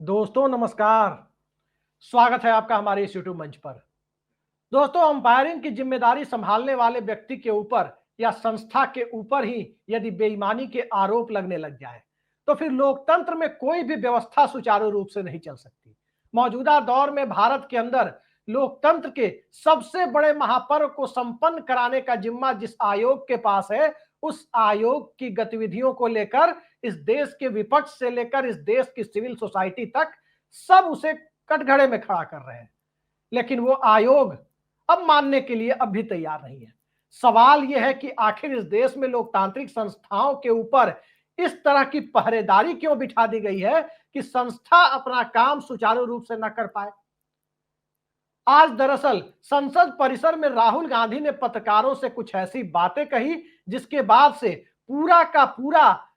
दोस्तों नमस्कार। स्वागत है आपका हमारे इस यूट्यूब मंच पर। दोस्तों, अंपायरिंग की जिम्मेदारी संभालने वाले व्यक्ति के ऊपर या संस्था के ऊपर ही यदि बेईमानी के आरोप लगने लग जाए तो फिर लोकतंत्र में कोई भी व्यवस्था सुचारू रूप से नहीं चल सकती। मौजूदा दौर में भारत के अंदर लोकतंत्र के सबसे बड़े महापर्व को संपन्न कराने का जिम्मा जिस आयोग के पास है, उस आयोग की गतिविधियों को लेकर इस देश के विपक्ष से लेकर इस देश की सिविल सोसाइटी तक सब उसे कटघरे में खड़ा कर रहे हैं। लेकिन वो आयोग अब मानने के लिए अब भी तैयार नहीं है। सवाल यह है कि आखिर इस देश में लोकतांत्रिक संस्थाओं के ऊपर इस तरह की पहरेदारी क्यों बिठा दी गई है कि संस्था अपना काम सुचारू रूप से न कर पाए। आज दरअसल संसद परिसर में राहुल गांधी ने पत्रकारों से कुछ ऐसी बातें कही जिसके बाद से पूरा का पूरा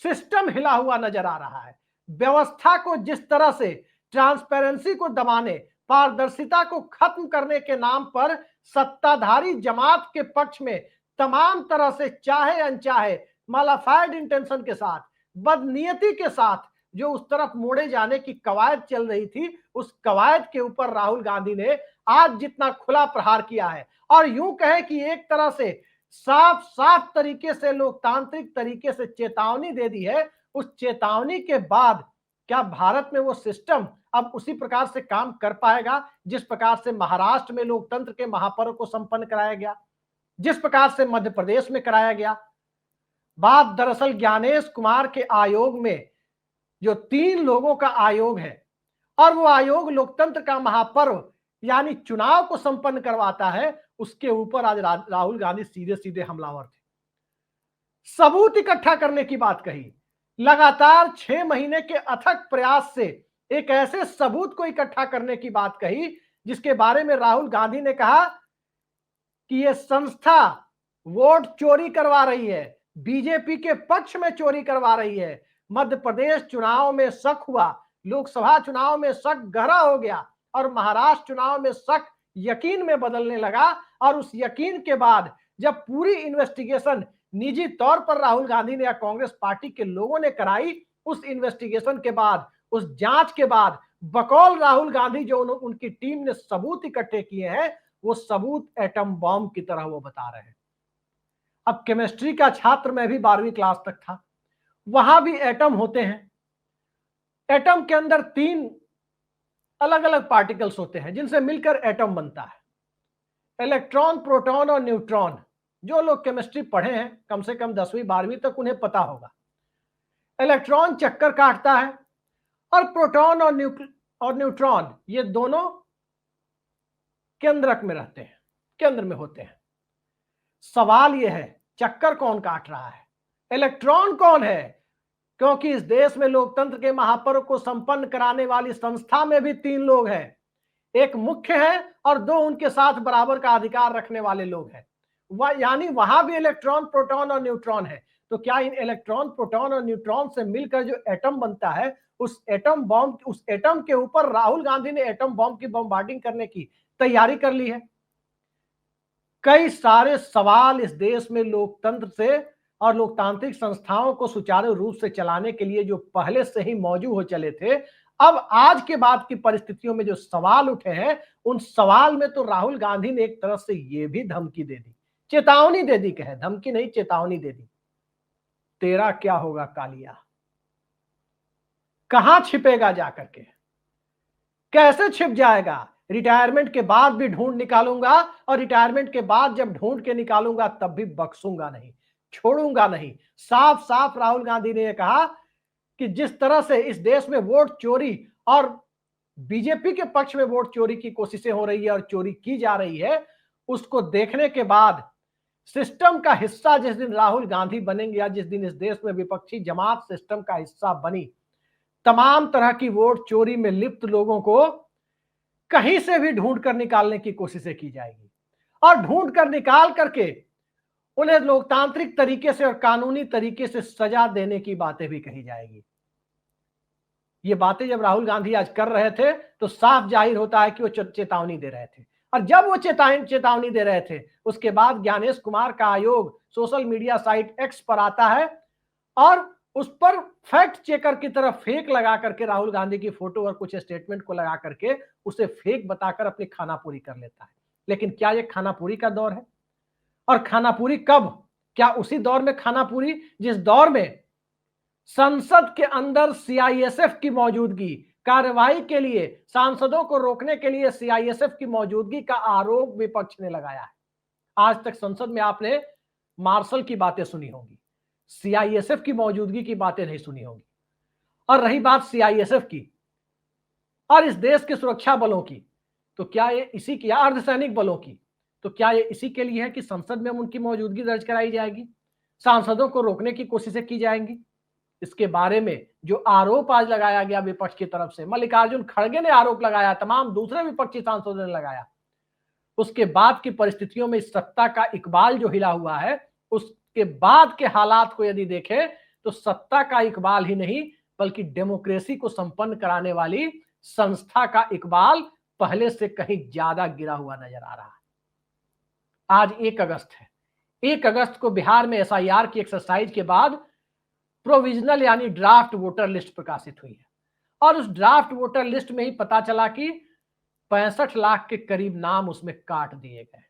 सिस्टम हिला हुआ नजर आ रहा है। व्यवस्था को जिस तरह से ट्रांसपेरेंसी को दबाने, पारदर्शिता को खत्म करने के नाम पर सत्ताधारी जमात के पक्ष में तमाम तरह से चाहे अनचाहे मालाफाइड इंटेंशन के साथ, बदनीयती के साथ जो उस तरफ मोड़े जाने की कवायद चल रही थी, उस कवायद के ऊपर राहुल गांधी ने आज जितना खुला प्रहार किया है और यूं कहे कि एक तरह से साफ साफ तरीके से लोकतांत्रिक तरीके से चेतावनी दे दी है। उस चेतावनी के बाद क्या भारत में वो सिस्टम अब उसी प्रकार से काम कर पाएगा जिस प्रकार से महाराष्ट्र में लोकतंत्र के महापर्व को संपन्न कराया गया, जिस प्रकार से मध्य प्रदेश में कराया गया। बात दरअसल ज्ञानेश कुमार के आयोग में, जो 3 लोगों का आयोग है और वो आयोग लोकतंत्र का महापर्व यानी चुनाव को संपन्न करवाता है, उसके ऊपर आज राहुल गांधी सीधे सीधे हमलावर थे। सबूत इकट्ठा करने की बात कही। लगातार 6 महीने के अथक प्रयास से एक ऐसे सबूत को इकट्ठा करने की बात कही जिसके बारे में राहुल गांधी ने कहा कि यह संस्था वोट चोरी करवा रही है, बीजेपी के पक्ष में चोरी करवा रही है। मध्य प्रदेश चुनाव में शक हुआ, लोकसभा चुनाव में शक गहरा हो गया और महाराष्ट्र चुनाव में शक यकीन में बदलने लगा। और उस यकीन के बाद जब पूरी इन्वेस्टिगेशन निजी तौर पर राहुल गांधी ने या कांग्रेस पार्टी के लोगों ने कराई, उस इन्वेस्टिगेशन के बाद, उस जांच के बाद बकौल राहुल गांधी जो उनकी टीम ने सबूत इकट्ठे किए हैं, वो सबूत एटम बॉम्ब की तरह वो बता रहे हैं। अब केमिस्ट्री का छात्र मैं भी 12वीं क्लास तक था, वहां भी एटम होते हैं। एटम के अंदर 3 अलग अलग पार्टिकल्स होते हैं जिनसे मिलकर एटम बनता है। इलेक्ट्रॉन, प्रोटॉन और न्यूट्रॉन। जो लोग केमिस्ट्री पढ़े हैं कम से कम 10वीं 12वीं तक उन्हें पता होगा। इलेक्ट्रॉन चक्कर काटता है और प्रोटॉन और न्यूट्रॉन ये दोनों केंद्रक में रहते हैं, केंद्र में होते हैं। सवाल यह है चक्कर कौन काट रहा है, इलेक्ट्रॉन कौन है? क्योंकि इस देश में लोकतंत्र के महापर्व को संपन्न कराने वाली संस्था में भी 3 लोग हैं। एक मुख्य है और 2 उनके साथ बराबर का अधिकार रखने वाले लोग हैं। यानी वहां भी इलेक्ट्रॉन, प्रोटॉन और न्यूट्रॉन है। तो क्या इन इलेक्ट्रॉन, प्रोटॉन और न्यूट्रॉन से मिलकर जो एटम बनता है, उस एटम बॉम्ब, उस एटम के ऊपर राहुल गांधी ने एटम बॉम्ब की बमबार्डिंग करने की तैयारी कर ली है? कई सारे सवाल इस देश में लोकतंत्र से और लोकतांत्रिक संस्थाओं को सुचारू रूप से चलाने के लिए जो पहले से ही मौजूद हो चले थे, अब आज के बाद की परिस्थितियों में जो सवाल उठे हैं, उन सवाल में तो राहुल गांधी ने एक तरफ से ये भी धमकी दे दी, चेतावनी दे दी, कहे धमकी नहीं चेतावनी दे दी, तेरा क्या होगा कालिया, कहां छिपेगा जाकर के, कैसे छिप जाएगा? रिटायरमेंट के बाद भी ढूंढ निकालूंगा और रिटायरमेंट के बाद जब ढूंढ के निकालूंगा तब भी बख्शूंगा नहीं, छोड़ूंगा नहीं। साफ साफ राहुल गांधी ने कहा कि जिस तरह से इस देश में वोट चोरी और बीजेपी के पक्ष में वोट चोरी की कोशिशें हो रही है और चोरी की जा रही है, उसको देखने के बाद सिस्टम का हिस्सा जिस दिन राहुल गांधी बनेंगे या जिस दिन इस देश में विपक्षी जमात सिस्टम का हिस्सा बनी, तमाम तरह की वोट चोरी में लिप्त लोगों को कहीं से भी ढूंढ कर निकालने की कोशिशें की जाएगी और ढूंढ कर निकाल करके उन्हें लोकतांत्रिक तरीके से और कानूनी तरीके से सजा देने की बातें भी कही जाएगी। ये बातें जब राहुल गांधी आज कर रहे थे तो साफ जाहिर होता है कि वो चेतावनी दे रहे थे। और जब वो चेतावनी दे रहे थे, उसके बाद ज्ञानेश कुमार का आयोग सोशल मीडिया साइट एक्स पर आता है और उस पर फैक्ट चेकर की तरह फेक लगा करके राहुल गांधी की फोटो और कुछ स्टेटमेंट को लगा करके उसे फेक बताकर अपनी खानापूरी कर लेता है। लेकिन क्या यह खानापूरी का दौर है? और खानापूरी कब? क्या उसी दौर में खानापूरी जिस दौर में संसद के अंदर सीआईएसएफ की मौजूदगी, कार्रवाई के लिए सांसदों को रोकने के लिए सीआईएसएफ की मौजूदगी का आरोप विपक्ष ने लगाया है। आज तक संसद में आपने मार्शल की बातें सुनी होंगी, सीआईएसएफ की मौजूदगी की बातें नहीं सुनी होंगी। और रही बात सीआईएसएफ की और इस देश के सुरक्षा बलों की, तो क्या ये इसी की, अर्धसैनिक बलों की, तो क्या ये इसी के लिए है कि संसद में उनकी मौजूदगी दर्ज कराई जाएगी, सांसदों को रोकने की कोशिशें की जाएंगी? इसके बारे में जो आरोप आज लगाया गया विपक्ष की तरफ से, मल्लिकार्जुन खड़गे ने आरोप लगाया, तमाम दूसरे विपक्षी सांसदों ने लगाया, उसके बाद की परिस्थितियों में सत्ता का इकबाल जो हिला हुआ है, उसके बाद के हालात को यदि देखें तो सत्ता का इकबाल ही नहीं बल्कि डेमोक्रेसी को संपन्न कराने वाली संस्था का इकबाल पहले से कहीं ज्यादा गिरा हुआ नजर आ रहा है। आज 1 अगस्त है। 1 अगस्त को बिहार में एसआईआर की एक्सरसाइज के बाद प्रोविजनल यानी ड्राफ्ट वोटर लिस्ट प्रकाशित हुई है और उस ड्राफ्ट वोटर लिस्ट में ही पता चला कि 65 लाख के करीब नाम उसमें काट दिए गए,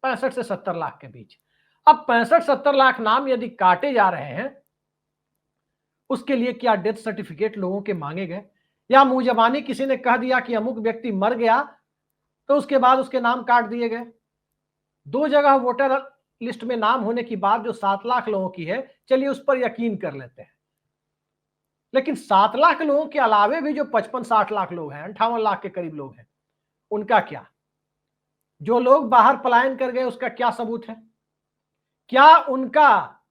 65 से 70 लाख के बीच। अब 65-70 लाख नाम यदि काटे जा रहे हैं, उसके लिए क्या डेथ सर्टिफिकेट लोगों के मांगे गए, या मुंह जबानी किसी ने कह दिया कि अमुक व्यक्ति मर गया तो उसके बाद उसके नाम काट दिए गए? 2 जगह वोटर लिस्ट में नाम होने की बात जो 7 लाख लोगों की है, चलिए उस पर यकीन कर लेते हैं। लेकिन 7 लाख लोगों के अलावे भी जो 55-60 लाख लोग हैं, 58 लाख के करीब लोग हैं, उनका क्या? जो लोग बाहर पलायन कर गए उसका क्या सबूत है? क्या उनका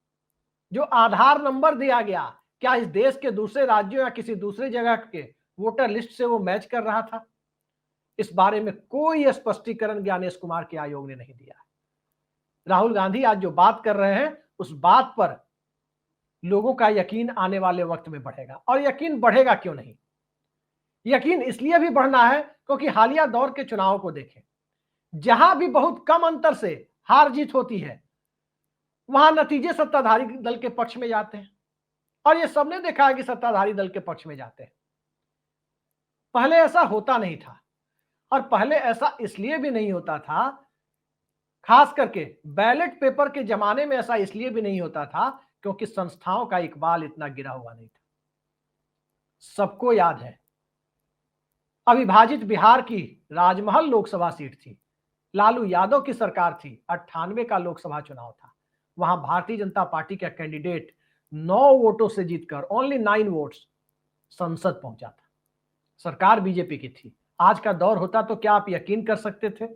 जो आधार नंबर दिया गया, क्या इस देश के दूसरे राज्यों या किसी दूसरे जगह के वोटर लिस्ट से वो मैच कर रहा था? इस बारे में कोई स्पष्टीकरण ज्ञानेश कुमार के आयोग ने नहीं दिया। राहुल गांधी आज जो बात कर रहे हैं उस बात पर लोगों का यकीन आने वाले वक्त में बढ़ेगा। और यकीन बढ़ेगा क्यों नहीं? यकीन इसलिए भी बढ़ना है क्योंकि हालिया दौर के चुनाव को देखें, जहां भी बहुत कम अंतर से हार जीत होती है वहां नतीजे सत्ताधारी दल के पक्ष में जाते हैं और ये सबने देखा है कि सत्ताधारी दल के पक्ष में जाते हैं। पहले ऐसा होता नहीं था और पहले ऐसा इसलिए भी नहीं होता था, खास करके बैलेट पेपर के जमाने में ऐसा इसलिए भी नहीं होता था क्योंकि संस्थाओं का इकबाल इतना गिरा हुआ नहीं था। सबको याद है अविभाजित बिहार की राजमहल लोकसभा सीट थी, लालू यादव की सरकार थी, 98 का लोकसभा चुनाव था, वहां भारतीय जनता पार्टी का कैंडिडेट 9 वोटों से जीतकर ओनली 9 वोट्स संसद पहुंचा था। सरकार बीजेपी की थी। आज का दौर होता तो क्या आप यकीन कर सकते थे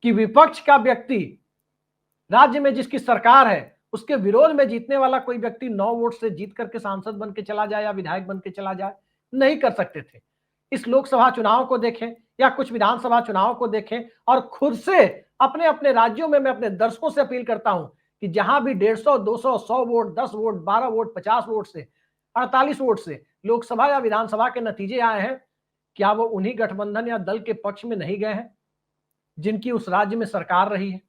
कि विपक्ष का व्यक्ति, राज्य में जिसकी सरकार है उसके विरोध में जीतने वाला कोई व्यक्ति 9 वोट से जीत करके सांसद बन के चला जाए या विधायक बन के चला जाए? नहीं कर सकते थे। इस लोकसभा चुनाव को देखें या कुछ विधानसभा चुनाव को देखें और खुद से अपने अपने राज्यों में मैं अपने दर्शकों से अपील करता हूं कि जहां भी 150, 200, 100 वोट, 10 वोट, 12 वोट, 50 वोट से, 48 वोट से लोकसभा या विधानसभा के नतीजे आए हैं, क्या वो उन्हीं गठबंधन या दल के पक्ष में नहीं गए हैं जिनकी उस राज्य में सरकार रही है?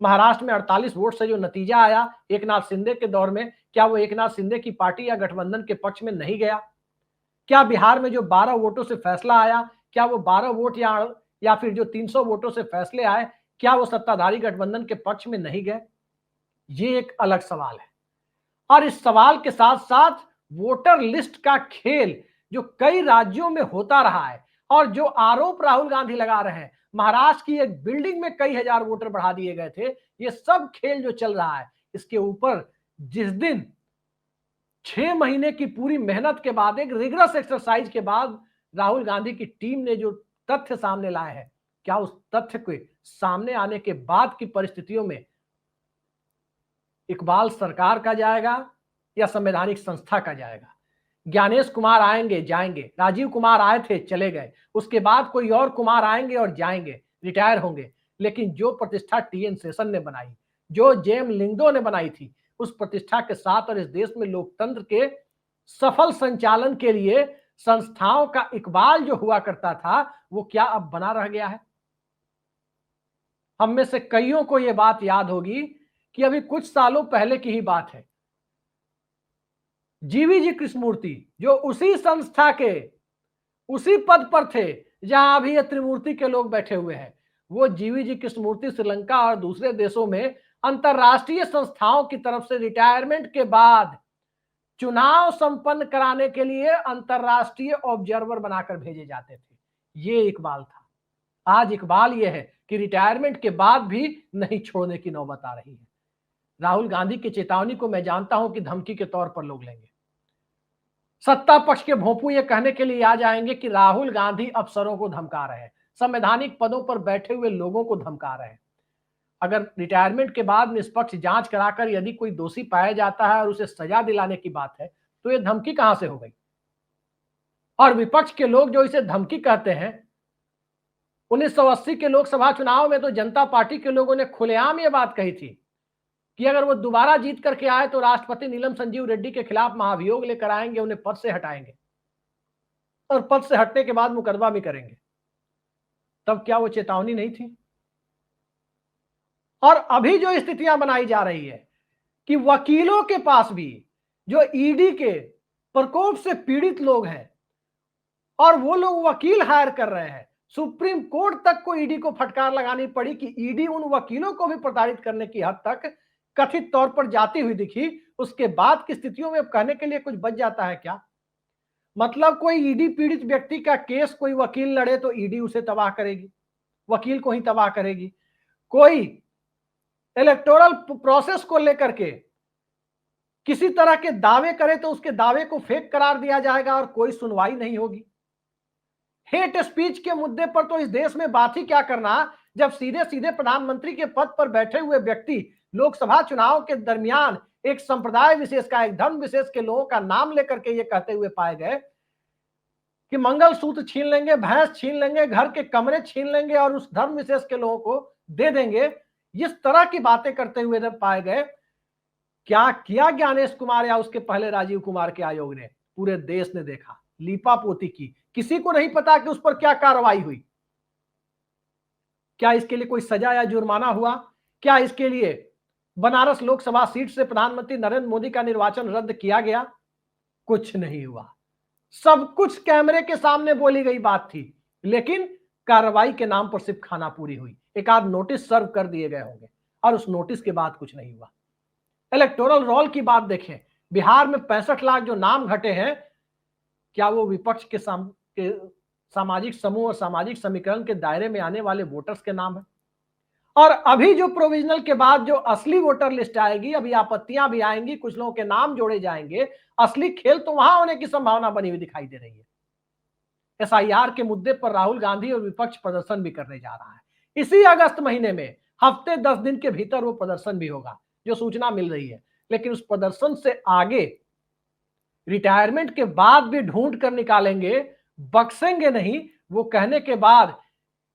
महाराष्ट्र में 48 वोट से जो नतीजा आया एकनाथ शिंदे के दौर में, क्या वो एकनाथ शिंदे की पार्टी या गठबंधन के पक्ष में नहीं गया? क्या बिहार में जो 12 वोटों से फैसला आया, क्या वो 12 वोट या फिर जो 300 वोटों से फैसले आए, क्या वो सत्ताधारी गठबंधन के पक्ष में नहीं गए? ये एक अलग सवाल है। और इस सवाल के साथ साथ वोटर लिस्ट का खेल जो कई राज्यों में होता रहा है और जो आरोप राहुल गांधी लगा रहे हैं, महाराष्ट्र की एक बिल्डिंग में कई हजार वोटर बढ़ा दिए गए थे, ये सब खेल जो चल रहा है, इसके ऊपर जिस दिन 6 महीने की पूरी मेहनत के बाद, एक रिगरस एक्सरसाइज के बाद राहुल गांधी की टीम ने जो तथ्य सामने लाए हैं, क्या उस तथ्य के सामने आने के बाद की परिस्थितियों में इकबाल सरकार का जाएगा या संवैधानिक संस्था का जाएगा? ज्ञानेश कुमार आएंगे जाएंगे, राजीव कुमार आए थे चले गए, उसके बाद कोई और कुमार आएंगे और जाएंगे, रिटायर होंगे, लेकिन जो प्रतिष्ठा टीएन शेषन ने बनाई, जो जेएम लिंगदो ने बनाई थी, उस प्रतिष्ठा के साथ और इस देश में लोकतंत्र के सफल संचालन के लिए संस्थाओं का इकबाल जो हुआ करता था, वो क्या अब बना रह गया है? हम में से कईयों को यह बात याद होगी कि अभी कुछ सालों पहले की ही बात है, जीवीजी कृष्णमूर्ति जो उसी संस्था के उसी पद पर थे जहां अभी ये त्रिमूर्ति के लोग बैठे हुए हैं, वो जीवीजी कृष्णमूर्ति श्रीलंका और दूसरे देशों में अंतरराष्ट्रीय संस्थाओं की तरफ से रिटायरमेंट के बाद चुनाव संपन्न कराने के लिए अंतरराष्ट्रीय ऑब्जर्वर बनाकर भेजे जाते थे। ये इकबाल था। आज इकबाल ये है कि रिटायरमेंट के बाद भी नहीं छोड़ने की नौबत आ रही है। राहुल गांधी की चेतावनी को मैं जानता हूं कि धमकी के तौर पर लोग लेंगे। सत्ता पक्ष के भोंपू ये कहने के लिए आ जाएंगे कि राहुल गांधी अफसरों को धमका रहे हैं, संवैधानिक पदों पर बैठे हुए लोगों को धमका रहे हैं। अगर रिटायरमेंट के बाद निष्पक्ष जांच कराकर यदि कोई दोषी पाया जाता है और उसे सजा दिलाने की बात है, तो ये धमकी कहां से हो गई? और विपक्ष के लोग जो इसे धमकी कहते हैं, 1980 के लोकसभा चुनाव में तो जनता पार्टी के लोगों ने खुलेआम ये बात कही थी कि अगर वो दोबारा जीत करके आए तो राष्ट्रपति नीलम संजीव रेड्डी के खिलाफ महाभियोग लेकर आएंगे, उन्हें पद से हटाएंगे और पद से हटने के बाद मुकदमा भी करेंगे। तब क्या वो चेतावनी नहीं थी? और अभी जो स्थितियां बनाई जा रही है कि वकीलों के पास भी जो ईडी के प्रकोप से पीड़ित लोग हैं और वो लोग वकील हायर कर रहे हैं, सुप्रीम कोर्ट तक को ईडी को फटकार लगानी पड़ी कि ईडी उन वकीलों को भी प्रताड़ित करने की हद तक कथित तौर पर जाती हुई दिखी। उसके बाद की स्थितियों में कहने के लिए कुछ बच जाता है क्या? मतलब कोई ईडी पीड़ित व्यक्ति का केस कोई वकील लड़े तो ईडी उसे तबाह करेगी, वकील को ही तबाह करेगी। कोई इलेक्टोरल प्रोसेस को लेकर के किसी तरह के दावे करे तो उसके दावे को फेक करार दिया जाएगा और कोई सुनवाई नहीं होगी। हेट स्पीच के मुद्दे पर तो इस देश में बात ही क्या करना, जब सीधे सीधे प्रधानमंत्री के पद पर बैठे हुए व्यक्ति लोकसभा चुनाव के दरमियान एक संप्रदाय विशेष का, एक धर्म विशेष के लोगों का नाम लेकर के ये कहते हुए पाए गए कि मंगलसूत्र छीन लेंगे, भैंस छीन लेंगे, घर के कमरे छीन लेंगे और उस धर्म विशेष के लोगों को दे देंगे। इस तरह की बातें करते हुए जब पाए गए, क्या किया ज्ञानेश कुमार या उसके पहले राजीव कुमार के आयोग ने? पूरे देश ने देखा, लीपापोती की। किसी को नहीं पता कि उस पर क्या कार्रवाई हुई। क्या इसके लिए कोई सजा या जुर्माना हुआ? क्या इसके लिए बनारस लोकसभा सीट से प्रधानमंत्री नरेंद्र मोदी का निर्वाचन रद्द किया गया? कुछ नहीं हुआ। सब कुछ कैमरे के सामने बोली गई बात थी, लेकिन कार्रवाई के नाम पर सिर्फ खाना पूरी हुई। एक आध नोटिस सर्व कर दिए गए होंगे और उस नोटिस के बाद कुछ नहीं हुआ। इलेक्टोरल रोल की बात देखें, बिहार में 65 लाख जो नाम घटे हैं, क्या वो विपक्ष के सामाजिक समूह और सामाजिक समीकरण के दायरे में आने वाले वोटर्स के नाम है? और अभी जो प्रोविजनल के बाद जो असली वोटर लिस्ट आएगी, अभी आपत्तियां भी आएंगी, कुछ लोगों के नाम जोड़े जाएंगे, असली खेल तो वहां होने की संभावना बनी हुई दिखाई दे रही है। एसआईआर के मुद्दे पर राहुल गांधी और विपक्ष प्रदर्शन भी करने जा रहा है। इसी अगस्त महीने में हफ्ते 10 दिन के भीतर वो प्रदर्शन भी होगा, जो सूचना मिल रही है। लेकिन उस प्रदर्शन से आगे रिटायरमेंट के बाद भी ढूंढ कर निकालेंगे, बख्शेंगे नहीं। वो कहने के बाद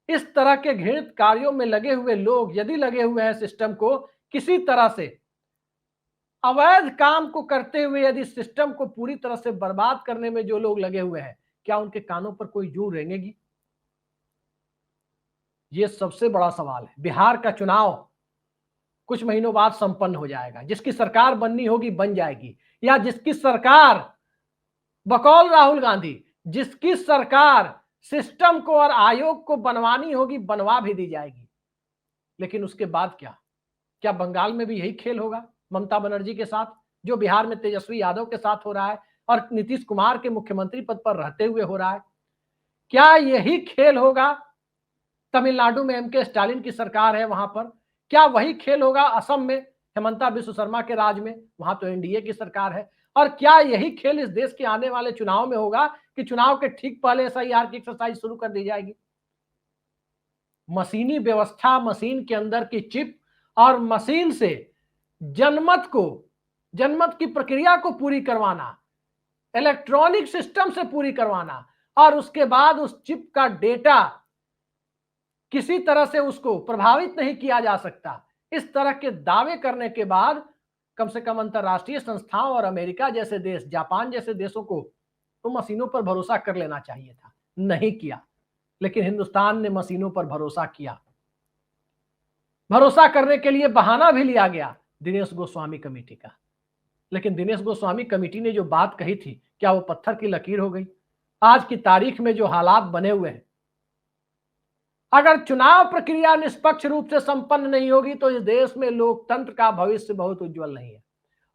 इस तरह के घृणित कार्यों में लगे हुए लोग यदि लगे हुए हैं, सिस्टम को किसी तरह से अवैध काम को करते हुए यदि सिस्टम को पूरी तरह से बर्बाद करने में जो लोग लगे हुए हैं, क्या उनके कानों पर कोई जू रेंगेगी? ये सबसे बड़ा सवाल है। बिहार का चुनाव कुछ महीनों बाद संपन्न हो जाएगा। जिसकी सरकार बननी होगी बन जाएगी, या जिसकी सरकार बकौल राहुल गांधी, जिसकी सरकार सिस्टम को और आयोग को बनवानी होगी बनवा भी दी जाएगी। लेकिन उसके बाद क्या बंगाल में भी यही खेल होगा ममता बनर्जी के साथ, जो बिहार में तेजस्वी यादव के साथ हो रहा है और नीतीश कुमार के मुख्यमंत्री पद पर रहते हुए हो रहा है? क्या यही खेल होगा तमिलनाडु में एमके स्टालिन की सरकार है वहां पर? क्या वही खेल होगा असम में हेमंता बिस्व शर्मा के राज में? वहां तो एनडीए की सरकार है। और क्या यही खेल इस देश के आने वाले चुनाव में होगा कि चुनाव के ठीक पहले एसआईआर की एक्सरसाइज शुरू कर दी जाएगी? मशीनी व्यवस्था, मशीन के अंदर की चिप और मशीन से जनमत की प्रक्रिया को पूरी करवाना, इलेक्ट्रॉनिक सिस्टम से पूरी करवाना, और उसके बाद उस चिप का डेटा किसी तरह से उसको प्रभावित नहीं किया जा सकता। इस तरह के दावे करने के बाद कम से कम अंतरराष्ट्रीय संस्थाओं और अमेरिका जैसे देश, जापान जैसे देशों को तो मशीनों पर भरोसा कर लेना चाहिए था। नहीं किया। लेकिन हिंदुस्तान ने मशीनों पर भरोसा किया। भरोसा करने के लिए बहाना भी लिया गया दिनेश गोस्वामी कमेटी का। लेकिन दिनेश गोस्वामी कमेटी ने जो बात कही थी, क्या वो पत्थर की लकीर हो गई? आज की तारीख में जो हालात बने हुए हैं, अगर चुनाव प्रक्रिया निष्पक्ष रूप से संपन्न नहीं होगी तो इस देश में लोकतंत्र का भविष्य बहुत उज्जवल नहीं है।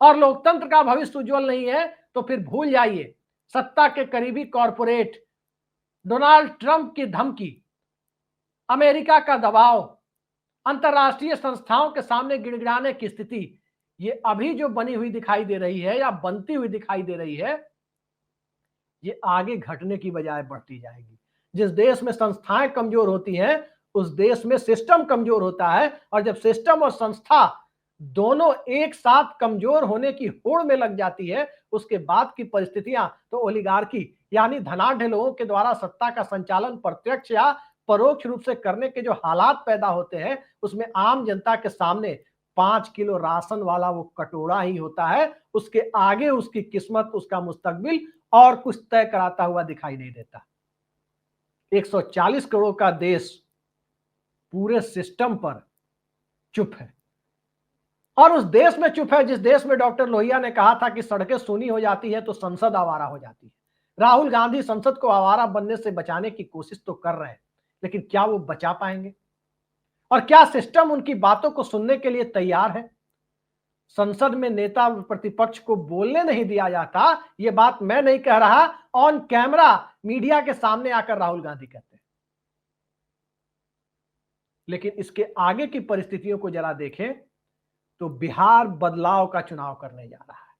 और लोकतंत्र का भविष्य उज्जवल नहीं है तो फिर भूल जाइए, सत्ता के करीबी कॉरपोरेट, डोनाल्ड ट्रंप की धमकी, अमेरिका का दबाव, अंतरराष्ट्रीय संस्थाओं के सामने गिड़गिड़ाने की स्थिति, ये अभी जो बनी हुई दिखाई दे रही है या बनती हुई दिखाई दे रही है, ये आगे घटने की बजाय बढ़ती जाएगी। जिस देश में संस्थाएं कमजोर होती हैं, उस देश में सिस्टम कमजोर होता है, और जब सिस्टम और संस्था दोनों एक साथ कमजोर होने की होड़ में लग जाती है, उसके बाद की परिस्थितियां तो ओलिगार्की यानी धनाढ़ लोगों के द्वारा सत्ता का संचालन प्रत्यक्ष या परोक्ष रूप से करने के जो हालात पैदा होते हैं, उसमें आम जनता के सामने 5 किलो राशन वाला वो कटोरा ही होता है। उसके आगे उसकी किस्मत, उसका मुस्तकबिल और कुछ तय कराता हुआ दिखाई नहीं देता। 140 करोड़ का देश पूरे सिस्टम पर चुप है, और उस देश में चुप है जिस देश में डॉक्टर लोहिया ने कहा था कि सड़कें सूनी हो जाती है तो संसद आवारा हो जाती है। राहुल गांधी संसद को आवारा बनने से बचाने की कोशिश तो कर रहे हैं, लेकिन क्या वो बचा पाएंगे? और क्या सिस्टम उनकी बातों को सुनने के लिए तैयार है? संसद में नेता प्रतिपक्ष को बोलने नहीं दिया जाता, ये बात मैं नहीं कह रहा, ऑन कैमरा मीडिया के सामने आकर राहुल गांधी कहते हैं। लेकिन इसके आगे की परिस्थितियों को जरा देखें तो बिहार बदलाव का चुनाव करने जा रहा है।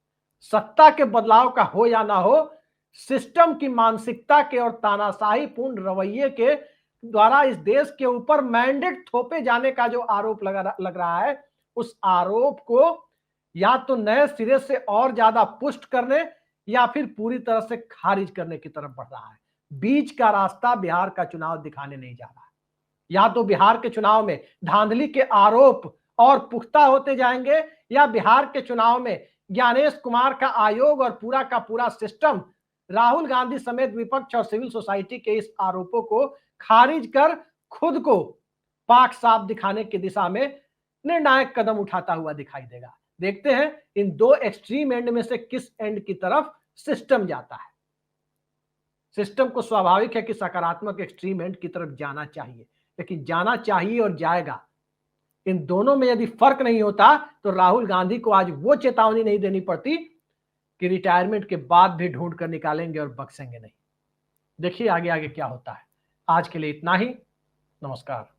सत्ता के बदलाव का हो या ना हो, सिस्टम की मानसिकता के और तानाशाही पूर्ण रवैये के द्वारा इस देश के ऊपर मैंडेट थोपे जाने का जो आरोप लग रहा है, उस आरोप को या तो नए सिरे से और ज्यादा पुष्ट करने या फिर पूरी तरह से खारिज करने की तरफ बढ़ रहा है। बीच का रास्ता बिहार का चुनाव दिखाने नहीं जा रहा है। या तो बिहार के चुनाव में धांधली के आरोप और पुख्ता होते जाएंगे, या बिहार के चुनाव में ज्ञानेश कुमार का आयोग और पूरा का पूरा सिस्टम राहुल गांधी समेत विपक्ष और सिविल सोसाइटी के इस आरोपों को खारिज कर खुद को पाक साफ दिखाने की दिशा में निर्णायक कदम उठाता हुआ दिखाई देगा। देखते हैं इन दो एक्सट्रीम एंड में से किस एंड की तरफ सिस्टम जाता है। सिस्टम को स्वाभाविक है कि सकारात्मक एक्सट्रीम एंड की तरफ जाना चाहिए, लेकिन जाना चाहिए और जाएगा, इन दोनों में यदि फर्क नहीं होता तो राहुल गांधी को आज वो चेतावनी नहीं देनी पड़ती कि रिटायरमेंट के बाद भी ढूंढ कर निकालेंगे और बख्शेंगे नहीं। देखिए आगे आगे क्या होता है। आज के लिए इतना ही। नमस्कार।